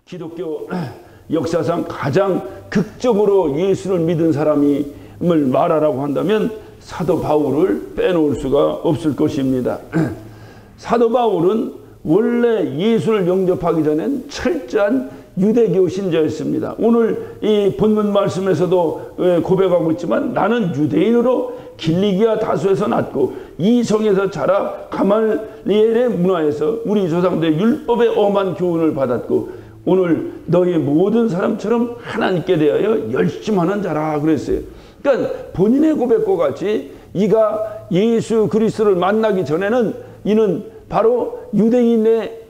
기독교 역사상 가장 극적으로 예수를 믿은 사람을 말하라고 한다면 사도 바울을 빼놓을 수가 없을 것입니다. 사도 바울은 원래 예수를 영접하기 전엔 철저한 유대교 신자였습니다. 오늘 이 본문 말씀에서도 고백하고 있지만 나는 유대인으로 길리기아 다소에서 났고 이 성에서 자라 가말리엘의 문화에서 우리 조상들의 율법의 엄한 교훈을 받았고 오늘 너희 모든 사람처럼 하나님께 대하여 열심하는 자라 그랬어요. 그러니까 본인의 고백과 같이 이가 예수 그리스도를 만나기 전에는 이는 바로 유대인의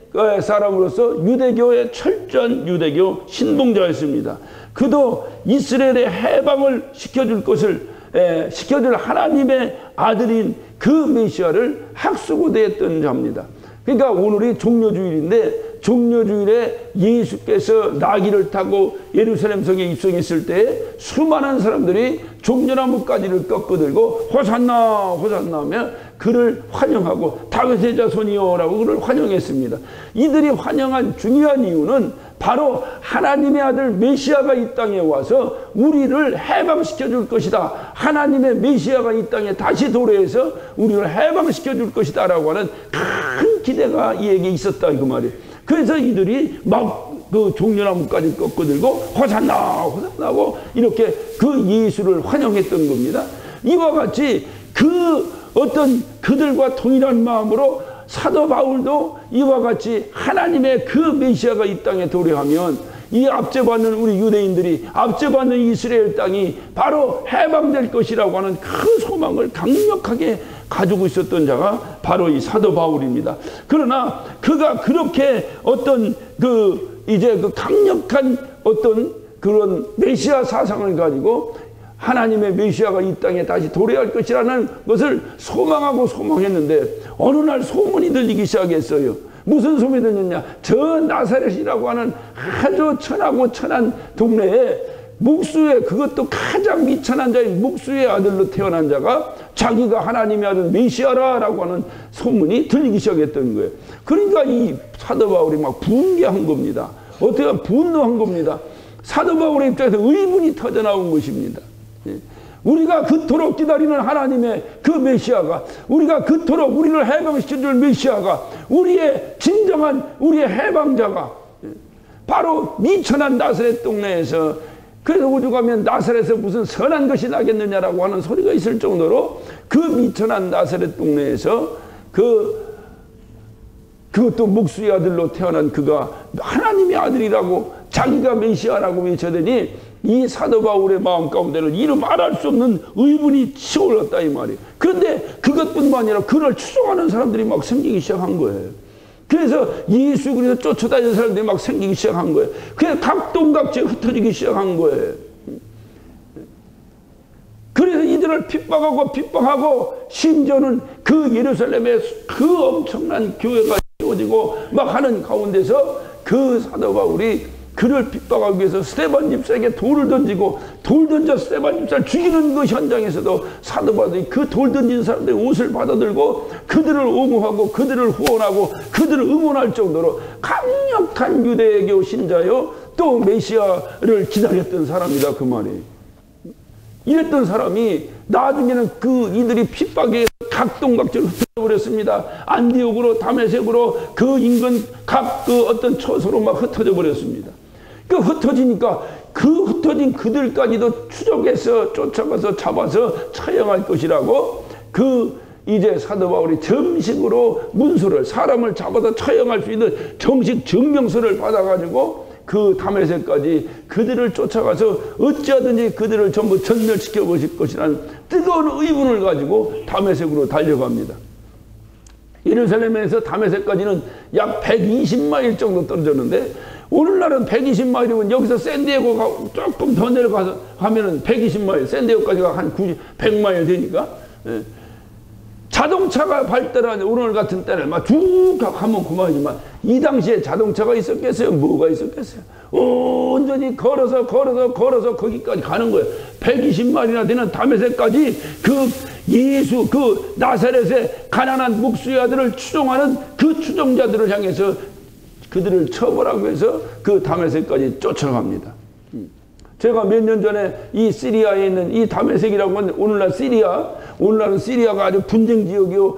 사람으로서 유대교의 철저한 유대교 신봉자였습니다. 그도 이스라엘의 해방을 시켜줄 하나님의 아들인 그 메시아를 학수고대했던 자입니다. 그러니까 오늘이 종려주일인데 종려주일에 예수께서 나귀를 타고 예루살렘 성에 입성했을 때 수많은 사람들이 종려나무가지를 꺾어들고 호산나 호산나 하며 그를 환영하고 다윗의 자손이여라고 그를 환영했습니다. 이들이 환영한 중요한 이유는 바로 하나님의 아들 메시아가 이 땅에 와서 우리를 해방시켜 줄 것이다. 하나님의 메시아가 이 땅에 다시 도래해서 우리를 해방시켜 줄 것이다 라고 하는 큰 기대가 이에게 있었다 그 말이에요. 그래서 이들이 막 그 종려나무까지 꺾어들고 호산나 호산나고 이렇게 그 예수를 환영했던 겁니다. 이와 같이 그 어떤 그들과 동일한 마음으로 사도 바울도 이와 같이 하나님의 그 메시아가 이 땅에 도래하면 이 압제받는 우리 유대인들이 압제받는 이스라엘 땅이 바로 해방될 것이라고 하는 그 소망을 강력하게 가지고 있었던 자가 바로 이 사도 바울입니다. 그러나 그가 그렇게 어떤 이제 그 강력한 어떤 그런 메시아 사상을 가지고 하나님의 메시아가 이 땅에 다시 도래할 것이라는 것을 소망하고 소망했는데 어느 날 소문이 들리기 시작했어요. 무슨 소문이 들렸냐? 저 나사렛이라고 하는 아주 천하고 천한 동네에 묵수의 그것도 가장 미천한 자인 묵수의 아들로 태어난 자가 자기가 하나님의 아들 메시아라고 하는 소문이 들리기 시작했던 거예요. 그러니까 이 사도 바울이 막 분개한 겁니다. 어떻게 보면 분노한 겁니다. 사도 바울의 입장에서 의문이 터져나온 것입니다. 우리가 그토록 기다리는 하나님의 그 메시아가 우리가 그토록 우리를 해방시켜줄 메시아가 우리의 진정한 우리의 해방자가 바로 미천한 나사렛 동네에서 그래서 오죽하면 나사렛에서 무슨 선한 것이 나겠느냐라고 하는 소리가 있을 정도로 그 미천한 나사렛 동네에서 그것도 목수의 아들로 태어난 그가 하나님의 아들이라고 자기가 메시아라고 외쳐대니 이 사도 바울의 마음 가운데는 이루 말할 수 없는 의문이 치올랐다 이 말이에요. 그런데 그것뿐만 아니라 그를 추종하는 사람들이 막 생기기 시작한 거예요. 그래서 예수 그리스도 쫓아다니는 사람들이 막 생기기 시작한 거예요. 그래서 각동각지에 흩어지기 시작한 거예요. 그래서 이들을 핍박하고 심지어는 그 예루살렘에 그 엄청난 교회가 세워지고 막 하는 가운데서 그 사도 바울이 그를 핍박하기 위해서 스데반 집사에게 돌을 던지고 돌 던져 스데반 집사를 죽이는 그 현장에서도 사도 바울이 그 돌 던진 사람들의 옷을 받아들고 그들을 옹호하고 그들을 후원하고 그들을 응원할 정도로 강력한 유대교 신자요 또 메시아를 기다렸던 사람이다 그 말이에요. 이랬던 사람이 나중에는 그 이들이 핍박에 각동각지로 흩어져버렸습니다. 안디옥으로 다메섹으로 그 인근 각 그 어떤 처소로 막 흩어져 버렸습니다. 그 흩어지니까 그 흩어진 그들까지도 추적해서 쫓아가서 잡아서 처형할 것이라고 그 이제 사도 바울이 정식으로 문서를 사람을 잡아서 처형할 수 있는 정식 증명서를 받아가지고 그 다메섹까지 그들을 쫓아가서 어찌하든지 그들을 전부 전멸시켜 보실 것이라는 뜨거운 의문을 가지고 다메섹으로 달려갑니다. 예루살렘에서 다메섹까지는 약 120마일 정도 떨어졌는데 오늘날은 120마일이면 여기서 샌디에고가 조금 더 내려가서 하면은 120마일, 샌디에고까지가 한 100마일 되니까 자동차가 발달한 오늘 같은 때는 막 쭉 가면 그만이지만 이 당시에 자동차가 있었겠어요? 뭐가 있었겠어요? 온전히 걸어서 거기까지 가는 거예요. 120마일이나 되는 다메섹까지 그 예수 그 나사렛의 가난한 목수의 아들을 추종하는 그 추종자들을 향해서 그들을 처벌하기 위해서 그 다메섹까지 쫓아갑니다. 제가 몇 년 전에 이 시리아에 있는 이 다메섹이라고 하는 오늘날은 시리아가 아주 분쟁 지역이요.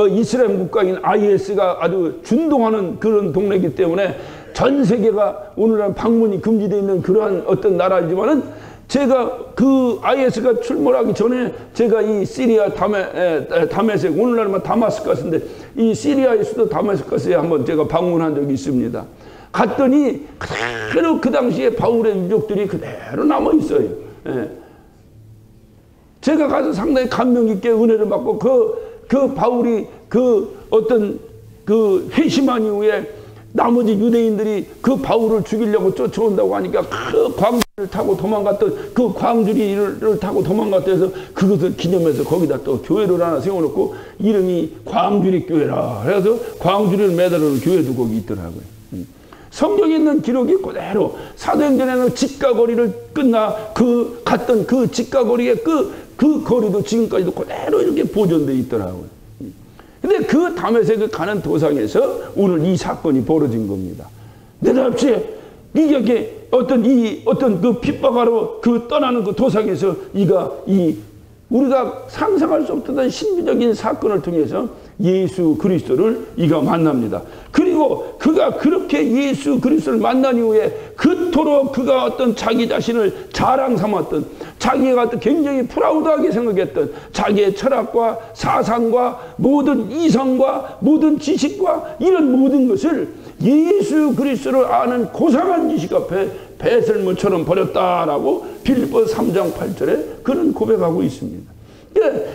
이스라엘 국가인 IS가 아주 준동하는 그런 동네이기 때문에 전 세계가 오늘날 방문이 금지되어 있는 그러한 어떤 나라이지만은 제가 그 IS가 출몰하기 전에 제가 이 시리아 다메섹, 오늘날은 다마스커스인데 이 시리아의 수도 다메섹에 한번 제가 방문한 적이 있습니다. 갔더니 그대로 그 당시에 바울의 유적들이 그대로 남아 있어요. 예. 제가 가서 상당히 감명 깊게 은혜를 받고 그 바울이 어떤 회심한 이후에 나머지 유대인들이 그 바울을 죽이려고 쫓아온다고 하니까 그 광주리를 타고 도망갔던 그 광주리를 타고 도망갔다 해서 그것을 기념해서 거기다 또 교회를 하나 세워놓고 이름이 광주리 교회라. 그래서 광주리를 매달아놓은 교회도 거기 있더라고요. 성경에 있는 기록이 그대로 사도행전에는 직가거리를 갔던 그 직가거리의 그 거리도 지금까지도 그대로 이렇게 보존되어 있더라고요. 근데 그 다메섹을 가는 도상에서 오늘 이 사건이 벌어진 겁니다. 내답시 이게 어떤 그 핍박하러 떠나는 그 도상에서 우리가 상상할 수 없던 신비적인 사건을 통해서 예수 그리스도를 이가 만납니다. 그리고 그가 그렇게 예수 그리스도를 만난 이후에 그토록 그가 어떤 자기 자신을 자랑 삼았던 자기가 굉장히 프라우드하게 생각했던 자기의 철학과 사상과 모든 이성과 모든 지식과 이런 모든 것을 예수 그리스도를 아는 고상한 지식 앞에 배설물처럼 버렸다라고 빌립보서 3장 8절에 그는 고백하고 있습니다.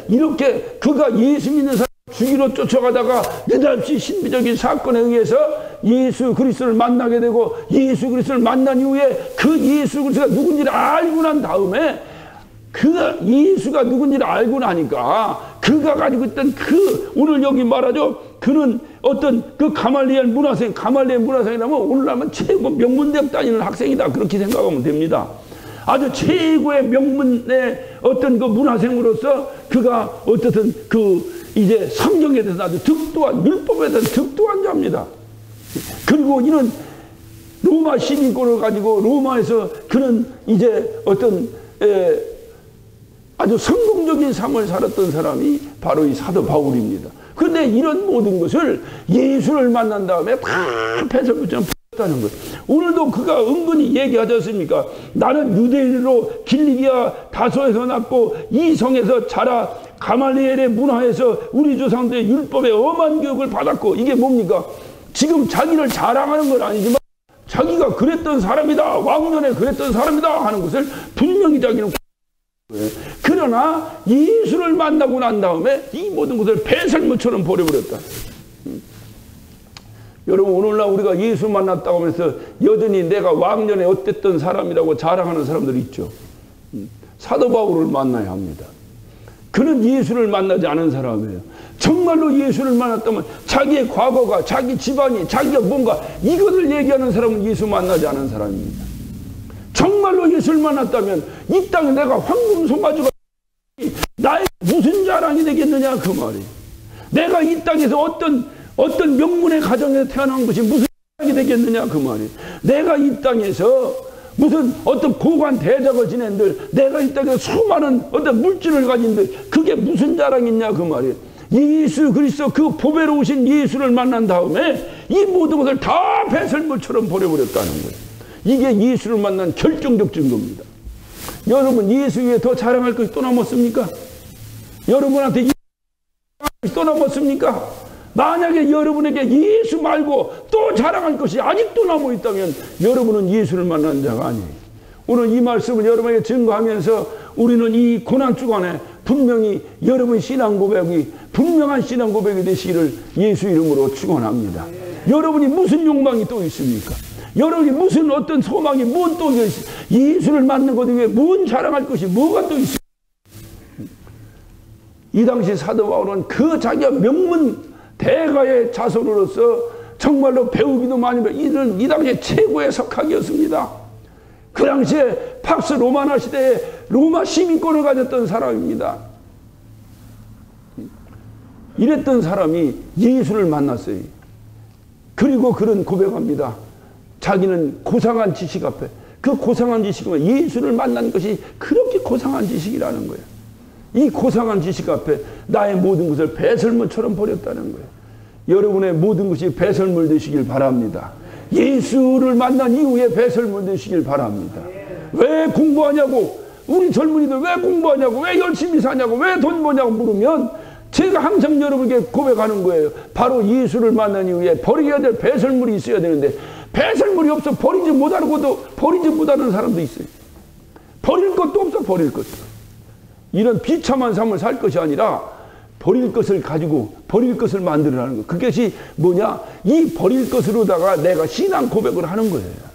이렇게 그가 예수 믿는 사람 죽이러 쫓아가다가 느닷없이 신비적인 사건에 의해서 예수 그리스도를 만나게 되고 예수 그리스도를 만난 이후에 그 예수 그리스도가 누군지를 알고 난 다음에 그 예수가 누군지를 알고 나니까 그가 가지고 있던 오늘 여기 말하죠. 그는 어떤 가말리엘 문화생이라면 오늘날은 최고 명문대학 다니는 학생이다. 그렇게 생각하면 됩니다. 아주 최고의 명문의 어떤 문화생으로서 그가 어떻든 이제 성경에 대해서 아주 율법에 대해서 득도한 자입니다. 그리고 이는 로마 시민권을 가지고 로마에서 그는 이제 어떤 아주 성공적인 삶을 살았던 사람이 바로 이 사도 바울입니다. 그런데 이런 모든 것을 예수를 만난 다음에 다 배설물처럼 다는 것. 오늘도 그가 은근히 얘기하지 않습니까? 나는 유대인으로 길리기아 다소에서 났고 이 성에서 자라 가말리엘의 문화에서 우리 조상들의 율법에 엄한 교육을 받았고 이게 뭡니까? 지금 자기를 자랑하는 건 아니지만 자기가 그랬던 사람이다. 왕년에 그랬던 사람이다 하는 것을 분명히 자기는 그러나 예수를 만나고 난 다음에 이 모든 것을 배설물처럼 버려버렸다. 여러분 오늘날 우리가 예수 만났다고 하면서 여전히 내가 왕년에 어땠던 사람이라고 자랑하는 사람들이 있죠. 사도 바울을 만나야 합니다. 그는 예수를 만나지 않은 사람이에요. 정말로 예수를 만났다면 자기의 과거가 자기 집안이 자기가 뭔가 이것을 얘기하는 사람은 예수 만나지 않은 사람입니다. 정말로 예수를 만났다면 이 땅에 내가 황금 송아지가 나의 무슨 자랑이 되겠느냐 그 말이에요. 내가 이 땅에서 어떤 명문의 가정에서 태어난 것이 무슨 자랑이 되겠느냐 그 말이에요. 내가 이 땅에서 무슨 어떤 고관 대작을 지낸들 내가 이 땅에서 수많은 어떤 물질을 가진들 그게 무슨 자랑이냐 그 말이에요. 예수 그리스도 그 보배로우신 예수를 만난 다음에 이 모든 것을 다 배설물처럼 버려버렸다는 거예요. 이게 예수를 만난 결정적 증거입니다. 여러분 예수 위에 더 자랑할 것이 또 남았습니까? 여러분한테 것이 또 남았습니까? 만약에 여러분에게 예수 말고 또 자랑할 것이 아직도 남아있다면 여러분은 예수를 만난 자가 아니에요. 오늘 이 말씀을 여러분에게 증거하면서 우리는 이 고난주간에 분명히 여러분 신앙 고백이 분명한 신앙 고백이 되시기를 예수 이름으로 축원합니다. 여러분이 무슨 욕망이 또 있습니까? 여러분이 무슨 어떤 소망이 뭔 또 예수를 만난 것 위에 뭔 자랑할 것이 뭐가 또 있습니까? 이 당시 사도 바울은 그 자기가 명문 대가의 자손으로서 정말로 배우기도 많이 배우고 이 당시에 최고의 석학이었습니다. 그 당시에 팍스 로마나 시대에 로마 시민권을 가졌던 사람입니다. 이랬던 사람이 예수를 만났어요. 그리고 그런 고백합니다. 자기는 고상한 지식 앞에, 그 고상한 지식은 예수를 만난 것이 그렇게 고상한 지식이라는 거예요. 이 고상한 지식 앞에 나의 모든 것을 배설물처럼 버렸다는 거예요. 여러분의 모든 것이 배설물 되시길 바랍니다. 예수를 만난 이후에 배설물 되시길 바랍니다. 왜 공부하냐고, 우리 젊은이들 왜 공부하냐고, 왜 열심히 사냐고, 왜 돈 버냐고 물으면 제가 항상 여러분에게 고백하는 거예요. 바로 예수를 만난 이후에 버려야 될 배설물이 있어야 되는데, 배설물이 없어 버리지 못하고도 버리지 못하는 사람도 있어요. 버릴 것도 없어, 버릴 것도. 이런 비참한 삶을 살 것이 아니라 버릴 것을 가지고 버릴 것을 만들어라는 거. 그것이 뭐냐? 이 버릴 것으로다가 내가 신앙 고백을 하는 거예요.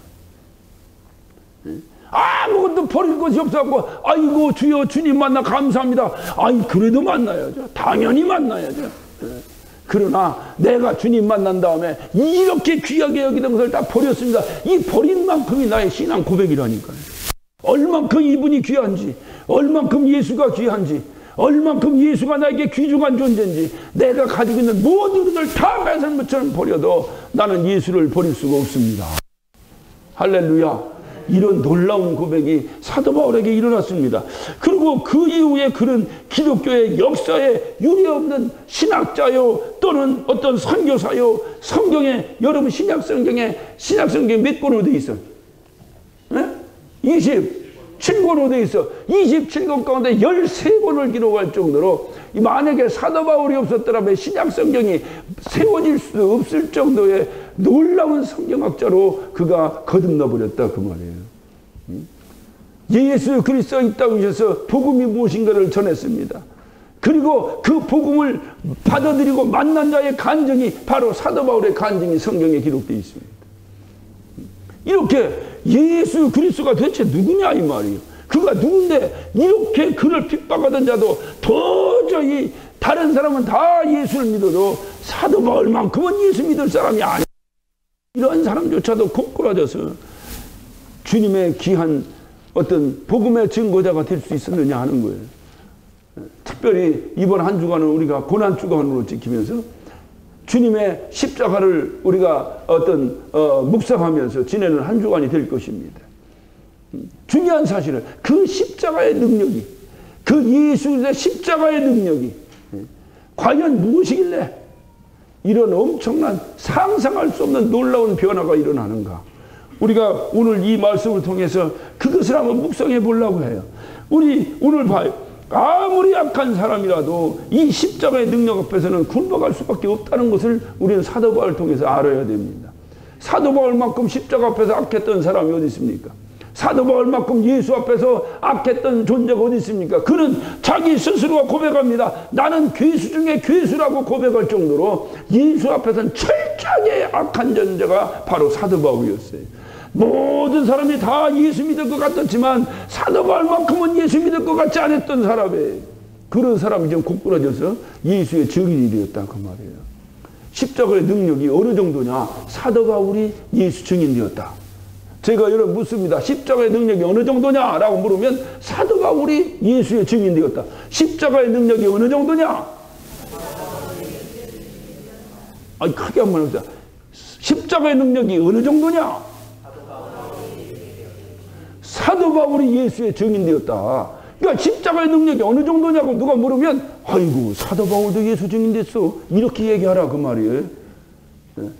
아무것도 버릴 것이 없어갖고, 아이고 주여 주님 만나 감사합니다. 아이 그래도 만나야죠. 당연히 만나야죠. 그러나 내가 주님 만난 다음에 이렇게 귀하게 여기던 것을 다 버렸습니다. 이 버린 만큼이 나의 신앙 고백이라니까요. 얼만큼 이분이 귀한지, 얼만큼 예수가 귀한지, 얼만큼 예수가 나에게 귀중한 존재인지, 내가 가지고 있는 모든 것을 다 배설물처럼 버려도 나는 예수를 버릴 수가 없습니다. 할렐루야. 이런 놀라운 고백이 사도 바울에게 일어났습니다. 그리고 그 이후에 그런 기독교의 역사에 유례없는 신학자요 또는 어떤 선교사요, 성경에, 여러분 신약성경에 몇 권으로 되어 있어요? 27권으로 되어 있어. 27권 가운데 13권을 기록할 정도로, 만약에 사도 바울이 없었더라면 신약성경이 세워질 수 없을 정도의 놀라운 성경학자로 그가 거듭나 버렸다 그 말이에요. 예수 그리스도가 이 땅에 오셔서 복음이 무엇인가를 전했습니다. 그리고 그 복음을 받아들이고 만난 자의 간증이 바로 사도 바울의 간증이 성경에 기록되어 있습니다. 이렇게 예수 그리스도가 대체 누구냐 이 말이에요. 그가 누군데 이렇게 그를 핍박하던 자도 도저히 다른 사람은 다 예수를 믿어도 사도 바울만큼은 예수 믿을 사람이 아니야. 이런 사람조차도 고꾸라져서 주님의 귀한 어떤 복음의 증거자가 될 수 있었느냐 하는 거예요. 특별히 이번 한 주간은 우리가 고난주간으로 지키면서 주님의 십자가를 우리가 묵상하면서 지내는 한 주간이 될 것입니다. 중요한 사실은 그 십자가의 능력이, 그 예수의 십자가의 능력이 과연 무엇이길래 이런 엄청난 상상할 수 없는 놀라운 변화가 일어나는가. 우리가 오늘 이 말씀을 통해서 그것을 한번 묵상해 보려고 해요. 우리 오늘 봐요. 아무리 약한 사람이라도 이 십자가의 능력 앞에서는 굴복할 수밖에 없다는 것을 우리는 사도 바울을 통해서 알아야 됩니다. 사도 바울만큼 십자가 앞에서 악했던 사람이 어디 있습니까? 사도 바울만큼 예수 앞에서 악했던 존재가 어디 있습니까? 그는 자기 스스로가 고백합니다. 나는 괴수 중에 괴수라고 고백할 정도로 예수 앞에서는 철저하게 악한 존재가 바로 사도 바울이었어요. 모든 사람이 다 예수 믿을 것 같았지만 사도 바울만큼은 예수 믿을 것 같지 않았던 사람이에요. 그런 사람이 좀 고꾸라져서 예수의 증인이 되었다 그 말이에요. 십자가의 능력이 어느 정도냐? 사도 바울이 예수 증인 되었다. 제가 여러분 묻습니다. 십자가의 능력이 어느 정도냐? 라고 물으면 사도 바울이 예수의 증인 되었다. 십자가의 능력이 어느 정도냐? 아니 크게 한번 해보자. 십자가의 능력이 어느 정도냐? 사도 바울이 예수의 증인 되었다. 그러니까 십자가의 능력이 어느 정도냐고 누가 물으면 아이고 사도 바울도 예수 증인 됐어. 이렇게 얘기하라 그 말이에요.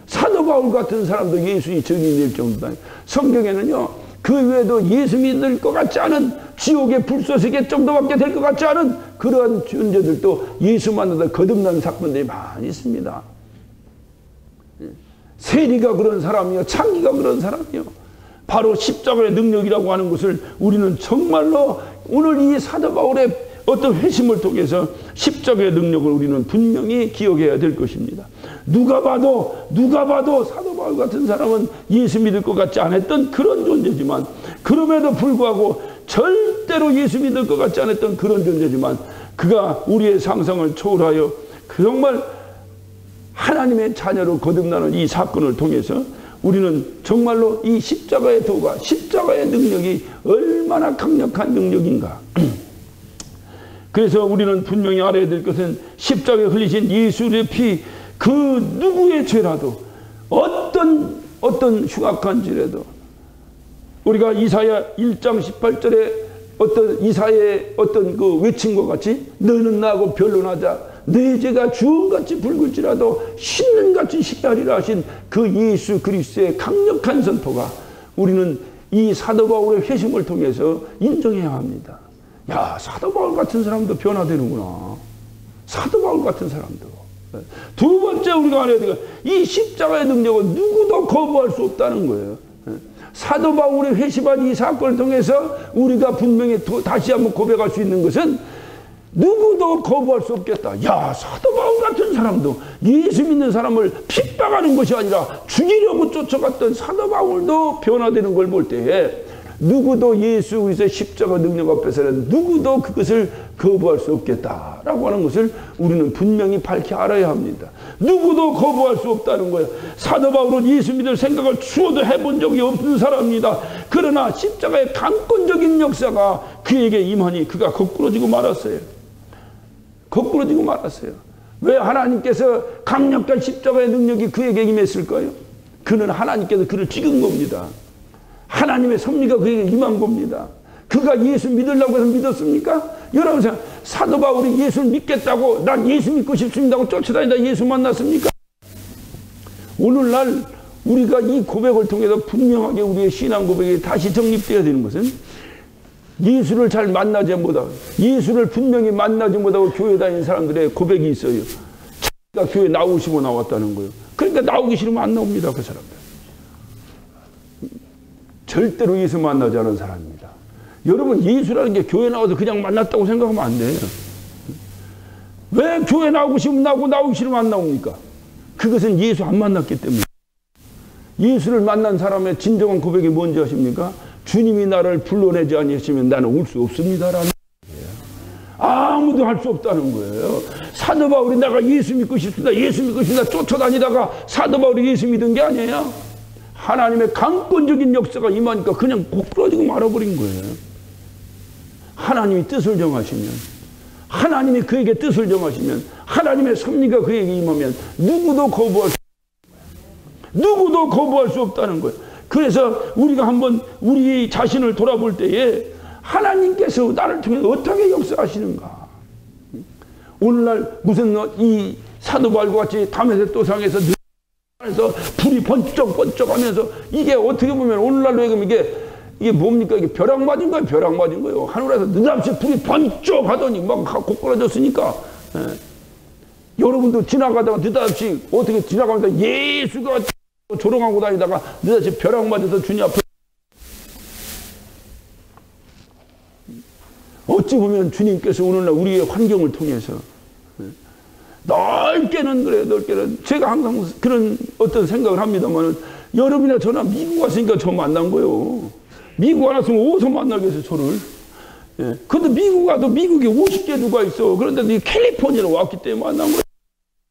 사도 바울 같은 사람도 예수의 증인이 될 정도다. 성경에는요, 그 외에도 예수 믿을 것 같지 않은 지옥의 불쏘시개 정도밖에 될 것 같지 않은 그러한 존재들도 예수 만나다 거듭난 사건들이 많이 있습니다. 세리가 그런 사람이요, 창기가 그런 사람이요. 바로 십자가의 능력이라고 하는 것을 우리는 정말로 오늘 이 사도 바울의 어떤 회심을 통해서 십자가의 능력을 우리는 분명히 기억해야 될 것입니다. 누가 봐도 사도 바울 같은 사람은 예수 믿을 것 같지 않았던 그런 존재지만, 그럼에도 불구하고 절대로 예수 믿을 것 같지 않았던 그런 존재지만, 그가 우리의 상상을 초월하여 정말 하나님의 자녀로 거듭나는 이 사건을 통해서 우리는 정말로 이 십자가의 도가, 십자가의 능력이 얼마나 강력한 능력인가. 그래서 우리는 분명히 알아야 될 것은 십자가에 흘리신 예수의 피, 그 누구의 죄라도 어떤 흉악한지라도 우리가 이사야 1장 18절에 어떤 이사야의 어떤 그 외친 것 같이 너는 나하고 변론하자 내 죄가 주홍같이 붉을지라도 신는같이 희하리라 하신 그 예수 그리스도의 강력한 선포가 우리는 이 사도 바울의 회심을 통해서 인정해야 합니다. 야, 사도 바울 같은 사람도 변화되는구나. 사도 바울 같은 사람도. 두 번째 우리가 알아야 되는 이 십자가의 능력은 누구도 거부할 수 없다는 거예요. 사도 바울의 회심한 이 사건을 통해서 우리가 분명히 다시 한번 고백할 수 있는 것은 누구도 거부할 수 없겠다. 야, 사도 바울 같은 사람도 예수 믿는 사람을 핍박하는 것이 아니라 죽이려고 쫓아갔던 사도 바울도 변화되는 걸 볼 때에 누구도 예수 그리스도의 십자가 능력 앞에서는 누구도 그것을 거부할 수 없겠다라고 하는 것을 우리는 분명히 밝히 알아야 합니다. 누구도 거부할 수 없다는 거예요. 사도 바울은 예수 믿을 생각을 추워도 해본 적이 없는 사람입니다. 그러나 십자가의 강권적인 역사가 그에게 임하니 그가 거꾸러지고 말았어요. 거꾸러지고 말았어요. 왜 하나님께서 강력한 십자가의 능력이 그에게 임했을까요? 그는 하나님께서 그를 찍은 겁니다. 하나님의 섭리가 그에게 임한 겁니다. 그가 예수 믿으려고 해서 믿었습니까? 여러분, 사도 바울이 예수를 믿겠다고 난 예수 믿고 싶습니다 하고 쫓아다니다 예수 만났습니까? 오늘날 우리가 이 고백을 통해서 분명하게 우리의 신앙 고백이 다시 정립되어야 되는 것은 예수를 잘 만나지 못하고 예수를 분명히 만나지 못하고 교회 다니는 사람들의 고백이 있어요. 자기가 교회 나오시고 나왔다는 거예요. 그러니까 나오기 싫으면 안 나옵니다. 그 사람들. 절대로 예수 만나지 않은 사람입니다. 여러분, 예수라는 게 교회 나와서 그냥 만났다고 생각하면 안 돼요. 왜 교회 나오고 싶으면 나오고 나오기 싫으면 안 나옵니까? 그것은 예수 안 만났기 때문에. 예수를 만난 사람의 진정한 고백이 뭔지 아십니까? 주님이 나를 불러내지 아니하시면 나는 올 수 없습니다라는 거예요. 아무도 할 수 없다는 거예요. 사도 바울이 내가 예수 믿고 싶습니다. 예수 믿고 싶습니다. 쫓아다니다가 사도 바울이 예수 믿은 게 아니에요. 하나님의 강권적인 역사가 임하니까 그냥 고꾸라지고 말아버린 거예요. 하나님이 뜻을 정하시면, 하나님이 그에게 뜻을 정하시면, 하나님의 섭리가 그에게 임하면 누구도 거부할 수 없다는 거예요. 그래서 우리가 한번 우리 자신을 돌아볼 때에 하나님께서 나를 통해 어떻게 역사하시는가. 오늘날 무슨 이 사도 바울과 같이 다메섹 도상에서 그래서 불이 번쩍번쩍 하면서 이게 어떻게 보면 오늘날로 얘기하면 이게 뭡니까? 이게 벼락 맞은 거예요. 벼락 맞은 거예요. 하늘에서 느닷없이 불이 번쩍 하더니 막 고꾸라졌으니까. 여러분도 지나가다가 느닷없이 어떻게 지나가면서 예수가 조롱하고 다니다가 느닷없이 벼락 맞아서 주님 앞에 어찌 보면 주님께서 오늘날 우리의 환경을 통해서 넓게는 그래요. 넓게는 제가 항상 그런 어떤 생각을 합니다만 여러분이나 저나 미국 왔으니까 저 만난 거예요. 미국 안 왔으면 어디서 만나겠어요 저를. 예. 근데 미국 가도 미국에 50개 누가 있어. 그런데 캘리포니아로 왔기 때문에 만난 거예요.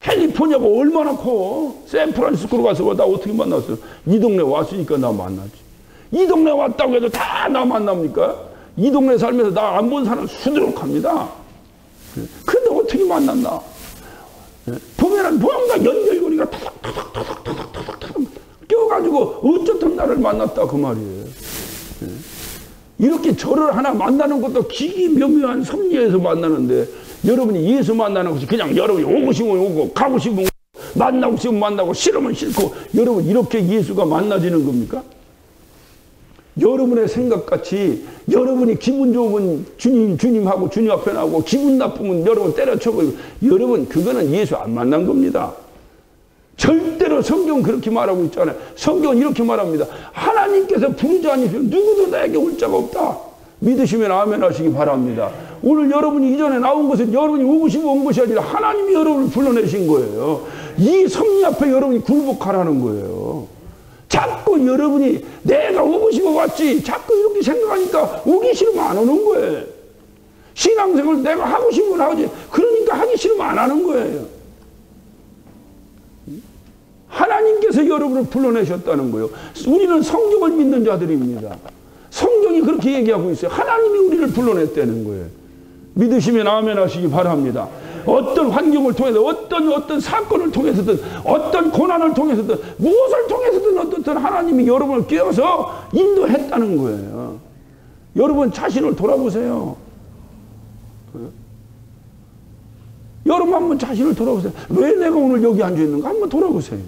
캘리포니아가 얼마나 커. 샌프란시스코로 가서 나 어떻게 만났어. 이 동네 왔으니까 나 만나지. 이 동네 왔다고 해도 다 나 만납니까? 이 동네 살면서 나 안 본 사람 수두룩합니다. 예. 근데 어떻게 만났나. 보면은 뭔가 연결고리가 타닥타닥 껴가지고 어쨌든 나를 만났다 그 말이에요. 이렇게 저를 하나 만나는 것도 기기묘묘한 섭리에서 만나는데 여러분이 예수 만나는 것이 그냥 여러분이 오고 싶으면 오고 가고 싶으면 만나고 싶으면 만나고 싫으면 싫고 여러분 이렇게 예수가 만나지는 겁니까? 여러분의 생각같이 여러분이 기분 좋으면 주님하고 주님 앞에 나오고 기분 나쁘면 여러분 때려쳐버리고 여러분 그거는 예수 안 만난 겁니다. 절대로 성경 그렇게 말하고 있잖아요. 성경은 이렇게 말합니다. 하나님께서 부르지 않으시면 누구도 나에게 올 자가 없다. 믿으시면 아멘 하시기 바랍니다. 오늘 여러분이 이전에 나온 것은 여러분이 오고 싶어 온 것이 아니라 하나님이 여러분을 불러내신 거예요. 이 섭리 앞에 여러분이 굴복하라는 거예요. 자꾸 여러분이 내가 오고 싶어 왔지 자꾸 이렇게 생각하니까 오기 싫으면 안 오는 거예요. 신앙생활 내가 하고 싶으면 하지 그러니까 하기 싫으면 안 하는 거예요. 하나님께서 여러분을 불러내셨다는 거예요. 우리는 성경을 믿는 자들입니다. 성경이 그렇게 얘기하고 있어요. 하나님이 우리를 불러냈다는 거예요. 믿으시면 아멘 하시기 바랍니다. 어떤 환경을 통해서 어떤 사건을 통해서든 어떤 고난을 통해서든 무엇을 통해서든 어떻든 하나님이 여러분을 깨워서 인도했다는 거예요. 여러분 자신을 돌아보세요. 여러분 한번 자신을 돌아보세요. 왜 내가 오늘 여기 앉아있는가 한번 돌아보세요.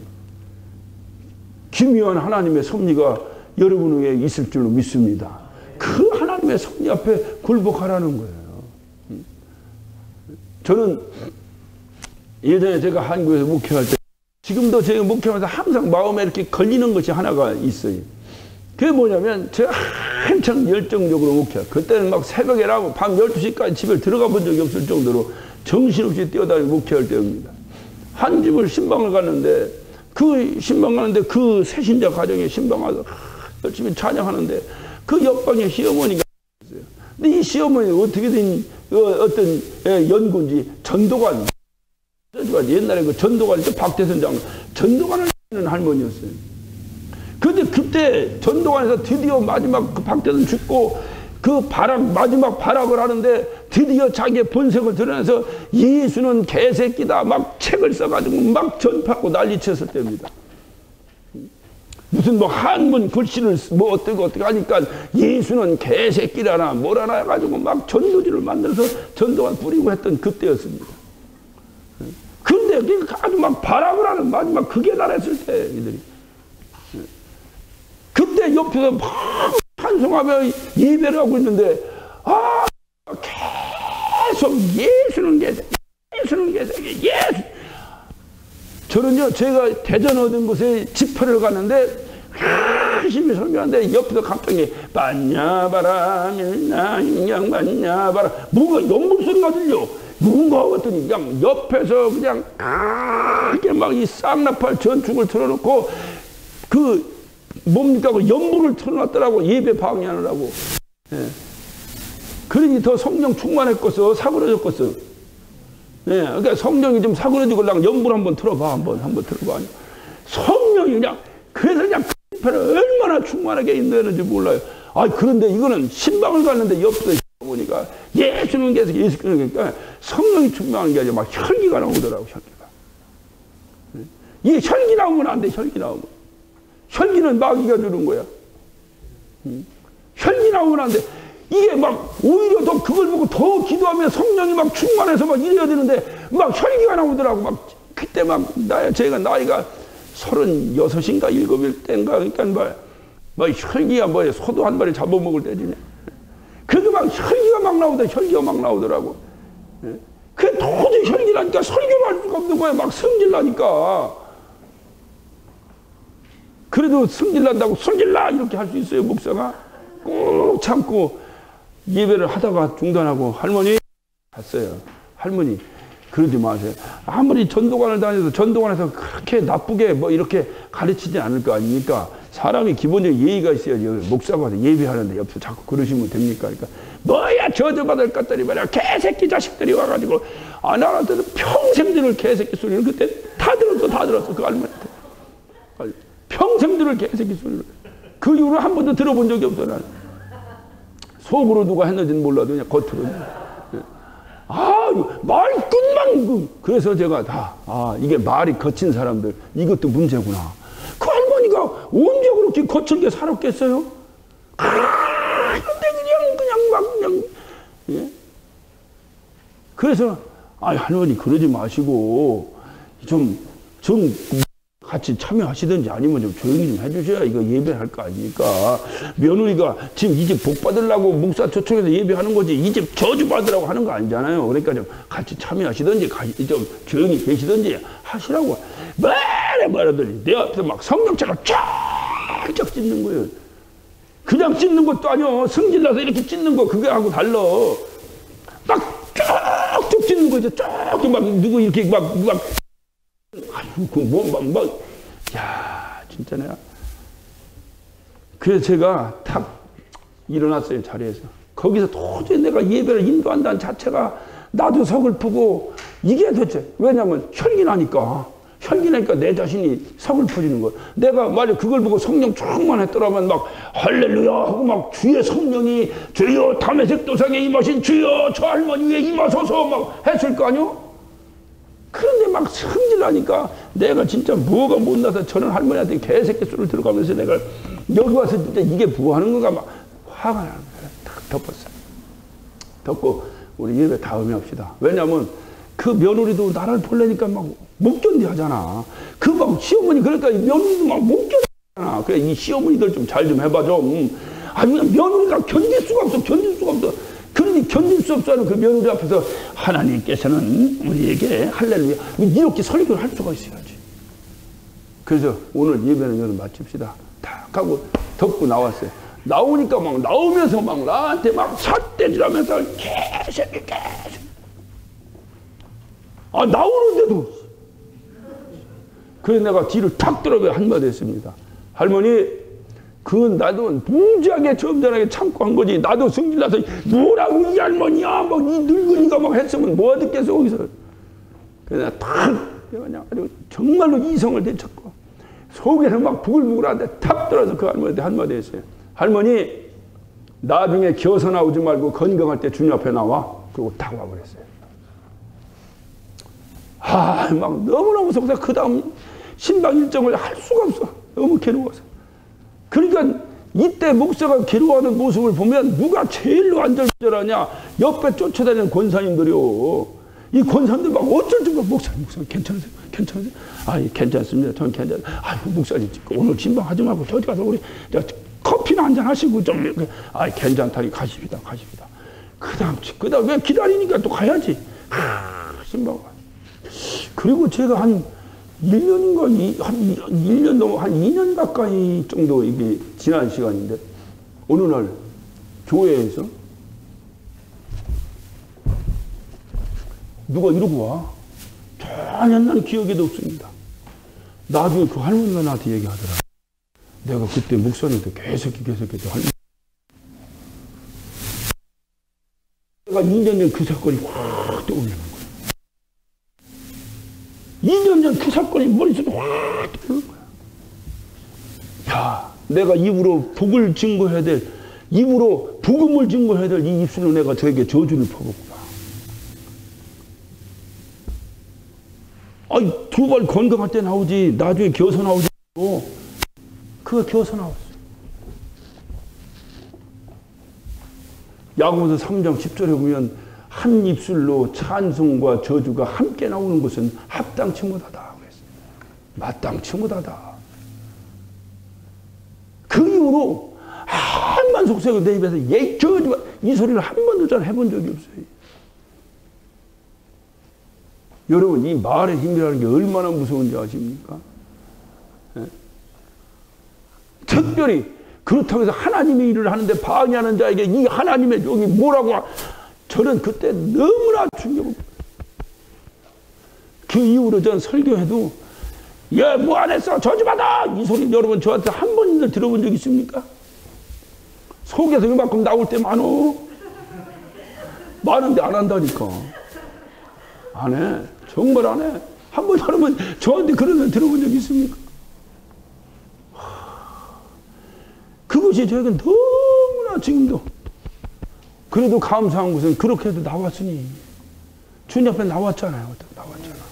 기묘한 하나님의 섭리가 여러분 위에 있을 줄로 믿습니다. 그 하나님의 섭리 앞에 굴복하라는 거예요. 저는 예전에 제가 한국에서 목회할 때, 지금도 제가 목회하면서 항상 마음에 이렇게 걸리는 것이 하나가 있어요. 그게 뭐냐면 제가 한참 열정적으로 목회해요. 그때는 막 새벽에 라고 밤 12시까지 집에 들어가 본 적이 없을 정도로 정신없이 뛰어다니고 목회할 때입니다. 한 집을 신방을 갔는데 그 신방 가는데 그 새신자 가정에 신방 와서 열심히 찬양하는데 그 옆방에 시어머니가 있어요. 근데 이 시어머니가 어떻게 된 어떤 연구인지 전도관, 옛날에 그 전도관, 박태선 장로 전도관을 하는 할머니였어요. 근데 그때 전도관에서 드디어 마지막 그 박태선 죽고 그 마지막 발악을 하는데 드디어 자기의 본색을 드러내서 예수는 개새끼다 막 책을 써가지고 막 전파하고 난리쳤을 때입니다. 무슨 뭐 한문 글씨를 뭐 어떻게 하니까 예수는 개새끼라나 뭐라나 해가지고 막 전도지를 만들어서 전도관 뿌리고 했던 그때였습니다. 근데 아주 막 발악을 하는 마지막 극에 달했을 때 이들이 그때 옆에서 막 찬송하며 예배를 하고 있는데 계속 예수는 개새끼 예수는 개새끼 예수. 저는요 제가 대전 어떤 곳에 집회를 갔는데 열심히 설교하는데 옆에서 갑자기 반야바라 밀나인양 반야바라 뭔가 연물 소리가 들려. 누군가 하더니 그냥 옆에서 그냥 이렇게 막 이 쌍나팔 전축을 틀어놓고 그 뭡니까 그 연물을 틀어놨더라고. 예배 방해하느라고. 예. 그러니 더 성령 충만했겠어. 사그러졌겠어. 예. 그러니까 성령이 좀 사그러지고 연물 한번 틀어봐. 한번 틀어봐. 성령이 그냥 그래서 그냥 그 얼마나 충만하게 인도했는지 몰라요. 그런데 이거는 신방을 갔는데 옆에서 보니까 예수는 계속 예수 그러니까 성령이 충만한 게 아니라 막 혈기가 나오더라고. 혈기가. 이게 혈기 나오면 안 돼. 혈기 나오면. 혈기는 마귀가 주는 거야. 혈기 나오면 안 돼. 이게 막 오히려 더 그걸 보고 더 기도하면 성령이 막 충만해서 막 이래야 되는데 막 혈기가 나오더라고. 막 그때 막 제가 나이가 36인가 7일 때인가 그러니까 뭐 혈기야 뭐 소도 한 마리 잡아먹을 때지. 그래도 막 혈기가 막 나오더라고. 그게 도저히 혈기라니까 설교를 할 수가 없는 거야. 막 성질나니까. 그래도 성질난다고 성질나 이렇게 할 수 있어요. 목사가 꼭 참고 예배를 하다가 중단하고 할머니 갔어요. 할머니 그러지 마세요. 아무리 전도관을 다녀도 전도관에서 그렇게 나쁘게 뭐 이렇게 가르치지 않을 거 아닙니까? 사람이 기본적인 예의가 있어야지. 목사가 와서 예배하는데 옆에서 자꾸 그러시면 됩니까? 그러니까 뭐야 저주받을 것들이 말이야 개새끼 자식들이 와가지고 나한테는 평생 들을 개새끼 소리를 그때 다 들었어 그 할머니한테. 평생 들을 개새끼 소리를. 그 이후로 한 번도 들어본 적이 없어 나는. 속으로 누가 했는지는 몰라도 그냥 겉으로. 말끝만. 그래서 제가 이게 말이 거친 사람들 이것도 문제구나. 그 할머니가 언제 그렇게 거칠게 살았겠어요? 근데 그냥 예? 그래서 할머니 그러지 마시고 좀 같이 참여하시든지 아니면 좀 조용히 좀 해주셔야 이거 예배할 거 아닙니까? 며느리가 지금 이 집 복 받으려고 목사 초청해서 예배하는 거지 이 집 저주 받으라고 하는 거 아니잖아요. 그러니까 좀 같이 참여하시든지 좀 조용히 계시든지 하시라고. 말하더니 내 앞에서 막 성경책을 쫙쫙 찢는 거예요. 그냥 찢는 것도 아니요. 성질나서 이렇게 찢는 거 그게 하고 달라. 막 쭉쭉 찢는 거죠. 쭉쭉 막 누구 이렇게 막 야, 진짜 내가. 그래서 제가 탁 일어났어요, 자리에서. 거기서 도저히 내가 예배를 인도한다는 자체가 나도 서글프고, 이게 도대체, 왜냐면 혈기 나니까 내 자신이 서글퍼지는 거야. 내가 만약 그걸 보고 성령 충만했더라면 막 할렐루야 하고 막 주의 성령이 주여 담에색 도상에 임하신 주여 저 할머니 위에 임하소서 막 했을 거 아니요? 그런데 막 성질나니까 내가 진짜 뭐가 못나서 저는 할머니한테 개새끼 소리를 들어가면서 내가 여기 와서 진짜 이게 뭐 하는 건가 막 화가 나는 거야. 탁 덮었어요. 덮고 우리 예배 다음에 합시다. 왜냐면 그 며느리도 나를 보려니까 막 못 견뎌 하잖아. 그 막 시어머니 그러니까 며느리도 막 못 견뎌 하잖아. 그래 이 시어머니들 좀 잘 좀 해봐 좀. 아니 며느리가 견딜 수가 없어. 그러니 견딜 수 없어 하는 그 며느리 앞에서 하나님께서는 우리에게 할렐루야 이렇게 설교를 할 수가 있어야지. 그래서 오늘 예배는 여러분 마칩시다. 탁 하고 덮고 나왔어요. 나오니까 막 나오면서 막 나한테 막 삿대질하면서 개새끼 나오는데도 그래서 내가 뒤를 탁 들어가 한마디 했습니다. 할머니 그건 나도 무지하게 점잖하게 참고 한 거지. 나도 성질나서 뭐라고 이 할머니야 막 이 늙은이가 막 했으면 뭐 듣겠어 거기서. 그래서 내가 탁 그냥 아주 정말로 이성을 되찾고 속에서 막 부글부글한데 탁 들어서 그 할머니한테 한마디 했어요. 할머니 나중에 기어서 나오지 말고 건강할 때 주님 앞에 나와. 그리고 딱 와버렸어요. 막 너무너무 속상. 그 다음 신방 일정을 할 수가 없어. 너무 괴로워서. 그러니까 이때 목사가 괴로워하는 모습을 보면 누가 제일로 안절부절하냐. 옆에 쫓아다니는 권사님들이요. 이 권사님들 막 어쩔 줄 몰라. 목사님 괜찮으세요? 괜찮습니다. 저는 괜찮아요. 목사님 오늘 신방 하지 말고 저기 가서 우리 커피나 한잔 하시고 좀 괜찮다니 가십니다. 그 다음 왜 기다리니까 또 가야지. 신방. 그리고 제가 한 1년인가, 한 1년 넘어, 한 2년 가까이 정도 이게 지난 시간인데, 어느 날 교회에서 누가 이러고 와. 전혀 나는 기억에도 없습니다. 나중에 그 할머니가 나한테 얘기하더라. 내가 그때 목사님한테 개새끼 할머니. 내가 2년 전 그 사건이 확 떠오르는 거야. 2년 전 그 사건이 머릿속에 확 떠오르는 거야. 야, 내가 입으로 복을 증거해야 될, 입으로 복음을 증거해야 될 이 입술로 내가 저에게 저주를 퍼붓구나. 두 번 건강할 때 나오지, 나중에 겨서 나오지. 그거 겨서 나왔어. 야고보서 3장 10절에 보면 한 입술로 찬송과 저주가 함께 나오는 것은 합당치 못하다 그랬어요. 마땅치 못하다. 그 이후로 한만 속삭여 내 입에서 저주가 이 소리를 한 번도 잘 해본 적이 없어요. 여러분 이 말의 힘이라는 게 얼마나 무서운지 아십니까? 네? 특별히 그렇다고 해서 하나님의 일을 하는데 방해하는 자에게 이 하나님의 종이 뭐라고 저는 그때 너무나 충격을. 그 이후로 전 설교해도 야, 뭐 안 했어? 저주받아! 이 소리 여러분 저한테 한 번인들 들어본 적 있습니까? 속에서 이만큼 나올 때 많어. 많은데 안 한다니까. 안 해. 정말 안 해. 한 번 여러분 저한테 그런 걸 들어본 적 있습니까? 그것이 저에게 너무나 지금도 그래도 감사한 것은 그렇게 해도 나왔으니 주님 앞에 나왔잖아요. 나왔잖아.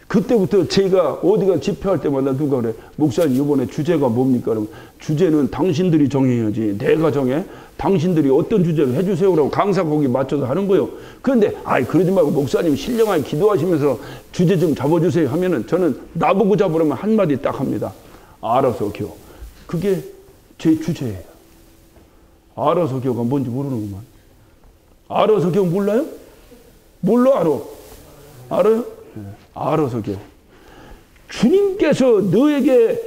그때부터 제가 어디가 집회할 때마다 누가 그래 목사님 이번에 주제가 뭡니까? 그러면 주제는 당신들이 정해야지 내가 정해? 당신들이 어떤 주제를 해주세요라고 강사 거기 맞춰서 하는 거예요. 그런데 그러지 말고 목사님 신령하게 기도하시면서 주제 좀 잡아주세요 하면은 저는 나보고 잡으라면 한마디 딱 합니다. 알아서 교. 그게 제 주제예요. 알아서 교가 뭔지 모르는구만. 알아서 교 몰라요? 몰라 알아. 알아요? 네. 알아서 교. 주님께서 너에게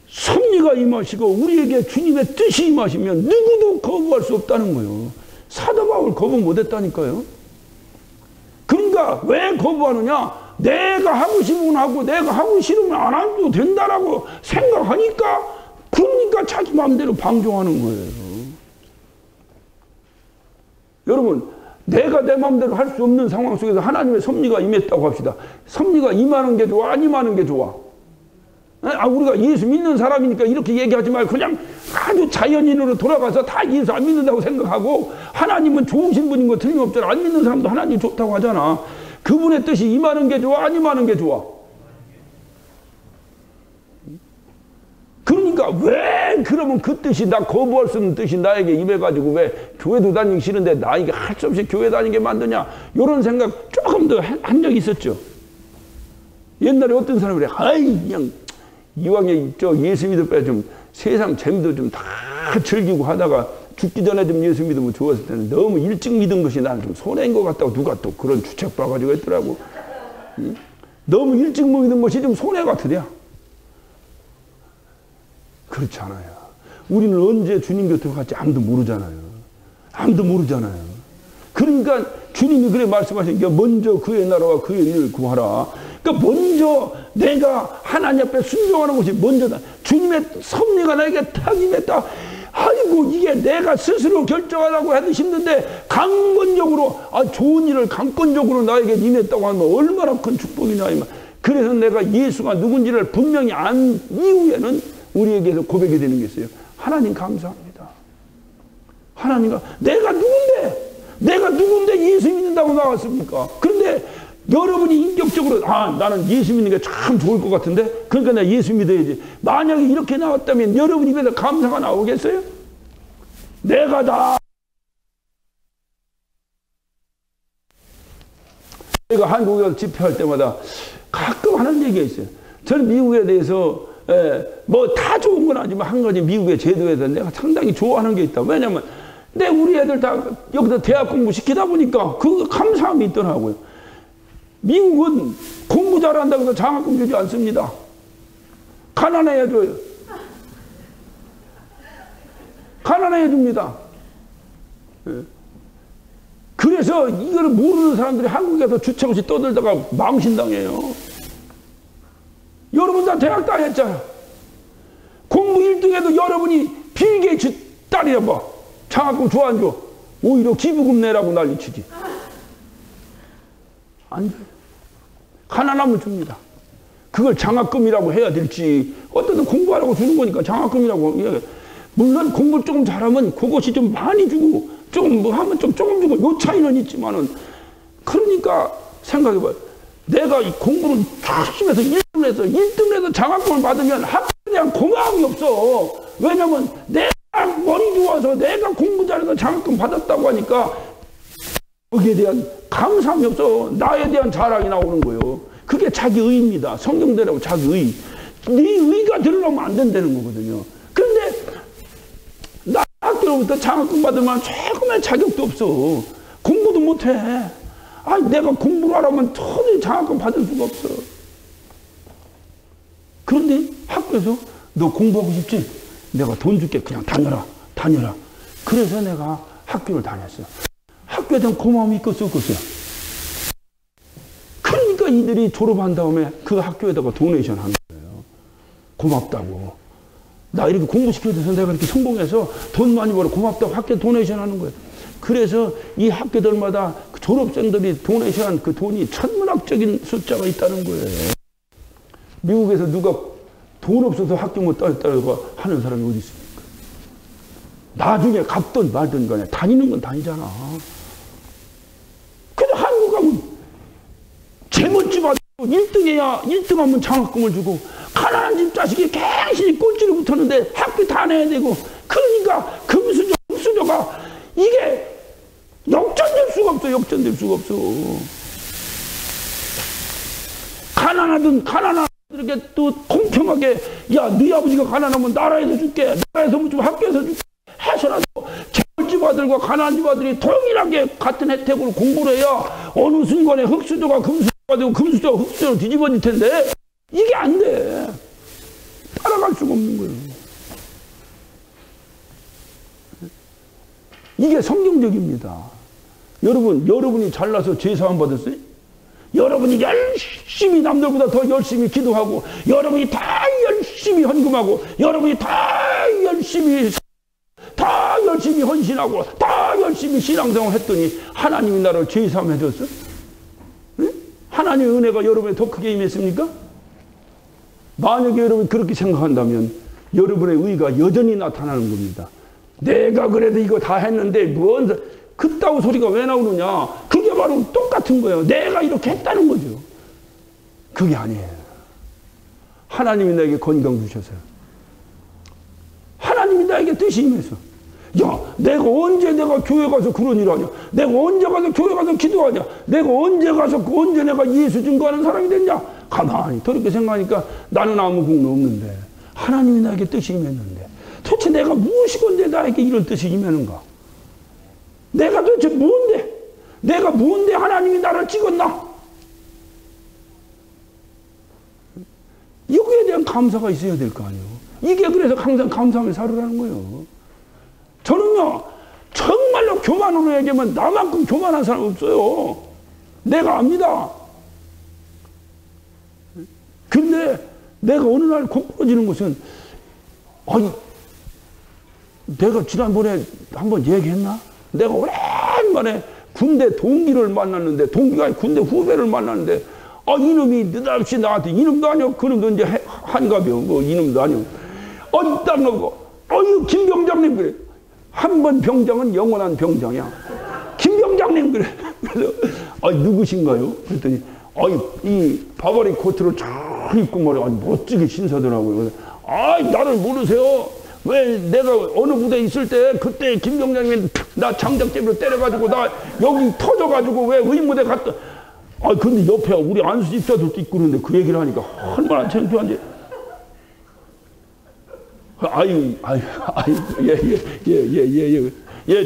섭리가 임하시고 우리에게 주님의 뜻이 임하시면 누구도 거부할 수 없다는 거예요. 사도 바울 거부 못했다니까요. 그러니까 왜 거부하느냐? 내가 하고 싶으면 하고 내가 하고 싫으면 안 해도 된다라고 생각하니까 그러니까 자기 마음대로 방종하는 거예요. 여러분 내가 내 마음대로 할 수 없는 상황 속에서 하나님의 섭리가 임했다고 합시다. 섭리가 임하는 게 좋아? 안 임하는 게 좋아? 우리가 예수 믿는 사람이니까 이렇게 얘기하지 말고 그냥 아주 자연인으로 돌아가서 다 예수 안 믿는다고 생각하고 하나님은 좋으신 분인 거 틀림없잖아. 안 믿는 사람도 하나님 좋다고 하잖아. 그분의 뜻이 임하는 게 좋아, 안 임하는 게 좋아? 그러니까 왜 그러면 그 뜻이, 나 거부할 수 없는 뜻이 나에게 임해가지고 왜 교회도 다니기 싫은데 나에게 할 수 없이 교회 다니게 만드냐, 이런 생각 조금 더 한 적이 있었죠. 옛날에 어떤 사람이 그래, 아이 그냥 이왕에 저 예수 믿을 때 좀 세상 재미도 좀 다 즐기고 하다가 죽기 전에 좀 예수 믿으면 좋았을 때는 너무 일찍 믿은 것이 나는 좀 손해인 것 같다고 누가 또 그런 주책 봐가지고 했더라고. 응? 너무 일찍 믿은 것이 좀 손해 같으랴. 그렇지 않아요. 우리는 언제 주님 곁으로 갈지 아무도 모르잖아요. 아무도 모르잖아요. 그러니까 주님이 그래 말씀하신 게 먼저 그의 나라와 그의 일을 구하라. 그러니까 먼저 내가 하나님 앞에 순종하는 것이 먼저다. 주님의 섭리가 나에게 탁 임했다. 아이고 이게 내가 스스로 결정하라고 해도 힘든데 강권적으로, 좋은 일을 강권적으로 나에게 임했다고 하면 얼마나 큰 축복이냐. 그래서 내가 예수가 누군지를 분명히 안 이후에는 우리에게서 고백이 되는 게 있어요. 하나님 감사합니다. 하나님과 내가 누군데 예수 믿는다고 나왔습니까? 그런데 여러분이 인격적으로 나는 예수 믿는 게 참 좋을 것 같은데 그러니까 내가 예수 믿어야지. 만약에 이렇게 나왔다면 여러분 입에서 감사가 나오겠어요? 내가 다 제가 한국에 집회할 때마다 가끔 하는 얘기가 있어요. 저는 미국에 대해서 뭐 다 좋은 건 아니지만 한 가지 미국의 제도에 대해서 내가 상당히 좋아하는 게 있다. 왜냐면 우리 애들 다 여기서 대학 공부 시키다 보니까 그 감사함이 있더라고요. 미국은 공부 잘한다고 해서 장학금 주지 않습니다. 가난해야 줘요. 가난해야 줍니다. 그래서 이걸 모르는 사람들이 한국에서 주책 없이 떠들다가 망신당해요. 여러분 다 대학 다녔잖아. 공부 1등해도 여러분이 빌 게이츠 딸이야 봐. 장학금 줘 안 줘? 오히려 기부금 내라고 난리치지. 안 줘요. 가난하면 줍니다. 그걸 장학금이라고 해야 될지, 어쨌든 공부하라고 주는 거니까 장학금이라고. 물론 공부를 조금 잘하면 그것이 좀 많이 주고, 조금 뭐 하면 좀 조금 주고, 요 차이는 있지만은, 그러니까 생각해봐요. 내가 이 공부를 열심히 해서 1등을 해서 장학금을 받으면 학교에 대한 고마움이 없어. 왜냐면 내가 머리 좋아서 내가 공부 잘해서 장학금 받았다고 하니까 거기에 대한 감사함이 없어. 나에 대한 자랑이 나오는 거예요. 그게 자기 의입니다. 성경대로 자기 의. 네 의가 드러나면 안 된다는 거거든요. 그런데 나 학교로부터 장학금 받으면 조금의 자격도 없어. 공부도 못해. 내가 공부를 하라면 도저히 장학금 받을 수가 없어. 그런데 학교에서 너 공부하고 싶지? 내가 돈 줄게. 그냥 다녀라. 그래서 내가 학교를 다녔어. 학교에 대한 고마움이 있겠어, 없겠어요? 그러니까 이들이 졸업한 다음에 그 학교에다가 도네이션 하는 거예요. 고맙다고. 나 이렇게 공부시켜줘서 내가 이렇게 성공해서 돈 많이 벌어 고맙다고 학교에 도네이션 하는 거예요. 그래서 이 학교들마다 졸업생들이 도네이션한 그 돈이 천문학적인 숫자가 있다는 거예요. 미국에서 누가 돈 없어서 학교 못 다녔다고 하는 사람이 어디 있습니까? 나중에 갚든 말든 간에 다니는 건 다니잖아. 근데 한국 가면 제멋집 아니고 1등해야 1등하면 장학금을 주고 가난한 집 자식이 갱신히 꼴찌를 붙었는데 학비 다 내야 되고 그러니까 금수저, 흑수저가 이게 역전될 수가 없어. 가난하든 이렇게 또 공평하게 네 아버지가 가난하면 나라에서 줄게. 나라에서 좀 학교에서 줄게. 해서라도 재벌집 아들과 가난한 집 아들이 동일하게 같은 혜택으로 공부를 해야 어느 순간에 흑수저가 금수저가 되고 금수저가 흑수저로 뒤집어질 텐데 이게 안 돼. 따라갈 수가 없는 거예요. 이게 성경적입니다. 여러분이 잘나서 제사함 받았어요? 여러분이 열심히 남들보다 더 열심히 기도하고 여러분이 다 열심히 헌금하고 여러분이 다 열심히 헌신하고 다 열심히 신앙생활 했더니 하나님이 나를 제사함 해줬어? 응? 하나님의 은혜가 여러분에 더 크게 임했습니까? 만약에 여러분이 그렇게 생각한다면 여러분의 의가 여전히 나타나는 겁니다. 내가 그래도 이거 다 했는데 그따구 소리가 왜 나오느냐? 그게 바로 똑같은 거예요. 내가 이렇게 했다는 거죠. 그게 아니에요. 하나님이 나에게 건강 주셔서요. 하나님이 나에게 뜻이 임해서. 야, 내가 언제 내가 교회 가서 그런 일 하냐? 내가 언제 가서 교회 가서 기도하냐? 내가 언제 가서 언제 내가 예수 증거하는 사람이 됐냐? 가만히 그렇게 생각하니까 나는 아무 공로 없는데 하나님이 나에게 뜻이 임했는데 도대체 내가 무엇이건데 나에게 이런 뜻이 임하는가? 내가 도대체 뭔데? 내가 뭔데 하나님이 나를 찍었나? 여기에 대한 감사가 있어야 될 거 아니에요. 이게 그래서 항상 감사하며 살으라는 거예요. 저는요, 정말로 교만으로 얘기하면 나만큼 교만한 사람 없어요. 내가 압니다. 근데 내가 어느 날 고꾸라지는 것은, 아니, 내가 지난번에 한번 얘기했나? 내가 오랜만에 군대 동기를 만났는데, 동기가 아니라 군대 후배를 만났는데, 이놈이 느닷없이 나한테, 이놈도 아니요, 그놈도 이제 한갑이요, 뭐, 이놈도 아니요. 딱 놓고, 김 병장님, 그래. 한 번 병장은 영원한 병장이야. 김 병장님, 그래. 그래서, 누구신가요? 그랬더니, 이 바바리 코트를 잘 입고 말이야. 멋지게 신사더라고요. 나를 모르세요? 왜 내가 어느 부대에 있을 때 그때 김 병장님이 나 장작제비로 때려가지고 나 여기 터져가지고 왜 의무대 갔다. 근데 옆에 우리 안수 집사들도 있고 그러는데 그 얘기를 하니까 얼마나 창피한지.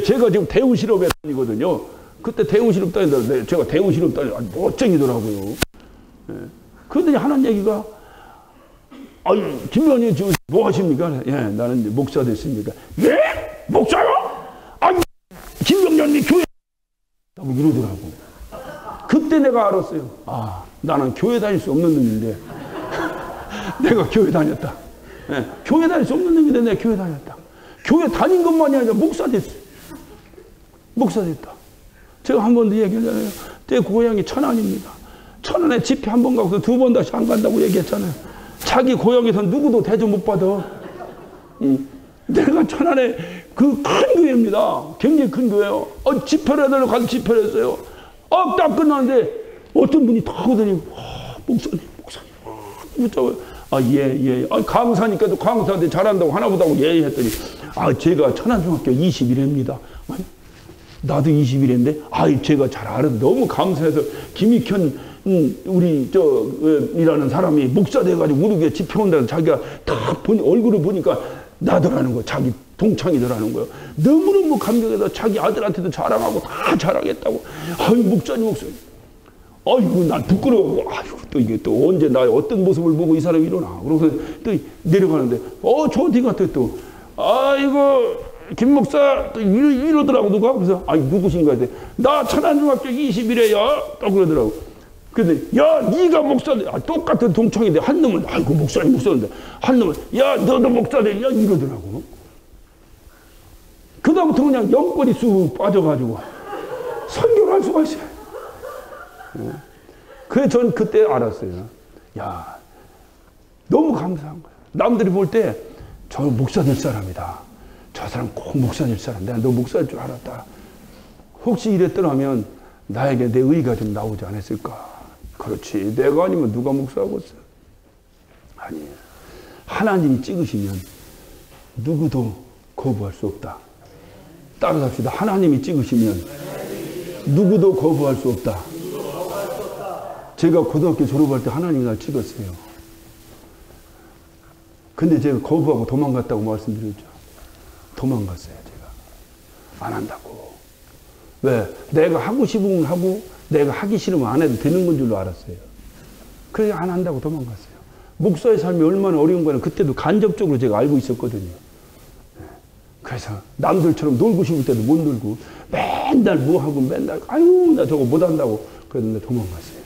제가 지금 대우실업에 다니거든요. 그때 대우실업 다니는데 제가 대우실업 다니는데 멋쟁이더라고요. 그러더니 하는 얘기가, 김병님 지금 뭐 하십니까? 예, 나는 목사 됐습니다. 예? 목사요? 김병장님 교회 이러더라고. 그때 내가 알았어요. 나는 교회 다닐 수 없는 놈인데 내가 교회 다녔다. 예, 교회 다닐 수 없는 놈인데 내가 교회 다녔다. 교회 다닌 것만이 아니라 목사 됐어. 목사 됐다. 제가 한 번도 얘기했잖아요. 내 고향이 천안입니다. 천안에 집회 한 번 가고 두 번 다시 안 간다고 얘기했잖아요. 자기 고향에서 누구도 대접 못 받아. 내가 천안에 그 큰 교회입니다. 굉장히 큰 교회요. 집회를 해달라고 가서 집회를 했어요. 딱 끝났는데 어떤 분이 다 하더니, 목사님, 붙잡아요. 예. 강사니까도 강사한테 잘한다고 하나보다고 예 했더니, 제가 천안중학교 21회입니다. 나도 21회인데, 제가 잘 알아. 너무 감사해서 김익현, 우리, 이라는 사람이 목사 돼가지고 우리 교회 집회 온다고 자기가 딱 얼굴을 보니까 나더라는 거야. 자기 동창이더라는 거예요. 너무너무 감격해서 자기 아들한테도 자랑하고 다 자랑했다고. 목사님. 난 부끄러워. 또 이게 또 언제 나의 어떤 모습을 보고 이 사람이 이러나. 그러고서 또 내려가는데, 저 뒤한테 또, 김 목사, 또 이러더라고, 누가? 그래서, 누구신가 했더니, 나 천안중학교 21회야. 또 그러더라고. 근데, 야, 네가 목사들, 똑같은 동창인데, 한 놈은, 목사인데, 한 놈은, 야, 너도 목사들, 야, 이러더라고. 그다음부터 그냥 영권이 쑥 빠져가지고, 설교를 할 수가 있어요. 그래서 전 그때 알았어요. 야, 너무 감사한 거예요. 남들이 볼 때, 저 목사 될 사람이다. 저 사람 꼭 목사 될 사람. 내가 너 목사일 줄 알았다. 혹시 이랬더라면, 나에게 내 의의가 좀 나오지 않았을까? 그렇지. 내가 아니면 누가 목사하겠어? 아니에요. 하나님이 찍으시면 누구도 거부할 수 없다. 따라합시다. 하나님이 찍으시면 누구도 거부할 수 없다. 제가 고등학교 졸업할 때 하나님이 날 찍었어요. 근데 제가 거부하고 도망갔다고 말씀드렸죠. 도망갔어요, 제가. 안 한다고. 왜? 내가 하고 싶으면 하고 내가 하기 싫으면 안 해도 되는 건 줄로 알았어요. 그래서 안 한다고 도망갔어요. 목사의 삶이 얼마나 어려운 거는 그때도 간접적으로 제가 알고 있었거든요. 그래서 남들처럼 놀고 싶을 때도 못 놀고 맨날 뭐 하고 맨날 나 저거 못 한다고 그랬는데 도망갔어요.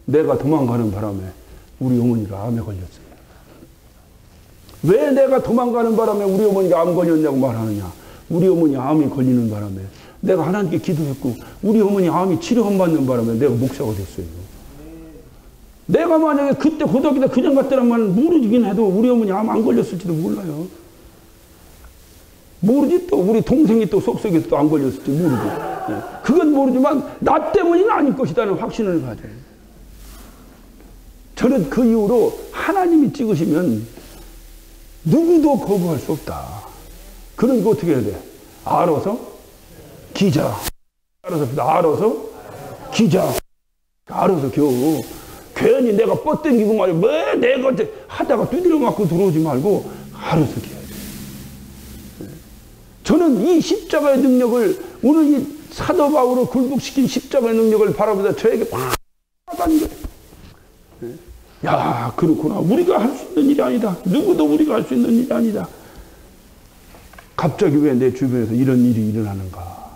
내가 도망가는 바람에 우리 어머니가 암에 걸렸어요. 왜 내가 도망가는 바람에 우리 어머니가 암 걸렸냐고 말하느냐. 우리 어머니 암이 걸리는 바람에 내가 하나님께 기도했고 우리 어머니 암이 치료받는 바람에 내가 목사가 됐어요. 내가 만약에 그때 고등학교 때 그냥 갔더라면 모르긴 해도 우리 어머니 암 안 걸렸을지도 몰라요. 내가 만약에 그때 고등학교 때 그냥 갔더라면 모르긴 해도 우리 어머니 암 안 걸렸을지도 몰라요. 내가 만약에 그때 고등학교 때 그냥 갔더라면 모르긴 해도 우리 어머니 암 안 걸렸을지도 몰라요. 내가 만약에 그때 고등학교 때 그냥 갔더라면 모르긴 해도 우리 어머니 암 안 걸렸을지도 몰라요. 모르지. 또 우리 동생이 또 속속에서 또 안 걸렸을지 모르지. 그건 모르지만 나 때문이는 아닐 것이라는 확신을 가져요. 저는 그 이후로 하나님이 찍으시면 누구도 거부할 수 없다. 그러니까 어떻게 해야 돼? 알아서 기자. 알아서 기자. 알아서 겨우. 괜히 내가 뻗당기고 말이야. 왜 내가 하다가 두드려 맞고 들어오지 말고 알아서 기야 돼. 저는 이 십자가의 능력을 오늘 이 사도 바울을 굴복시킨 십자가의 능력을 바라보다 저에게 팍 와닿는 거예요. 야, 그렇구나. 우리가 할 수 있는 일이 아니다. 누구도 우리가 할 수 있는 일이 아니다. 갑자기 왜 내 주변에서 이런 일이 일어나는가?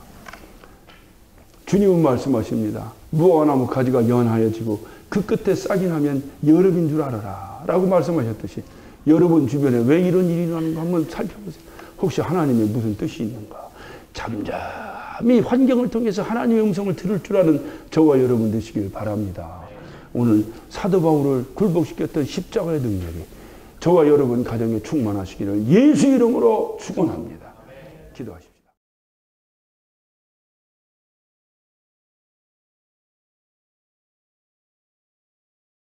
주님은 말씀하십니다. 무화과나무 가지가 연하여지고 그 끝에 싹이 나면 여름인 줄 알아라 라고 말씀하셨듯이 여러분 주변에 왜 이런 일이 일어나는가 한번 살펴보세요. 혹시 하나님의 무슨 뜻이 있는가? 잠잠히 환경을 통해서 하나님의 음성을 들을 줄 아는 저와 여러분 되시길 바랍니다. 오늘 사도 바울을 굴복시켰던 십자가의 능력이 저와 여러분 가정에 충만하시기를 예수 이름으로 축원합니다. 기도하십시오.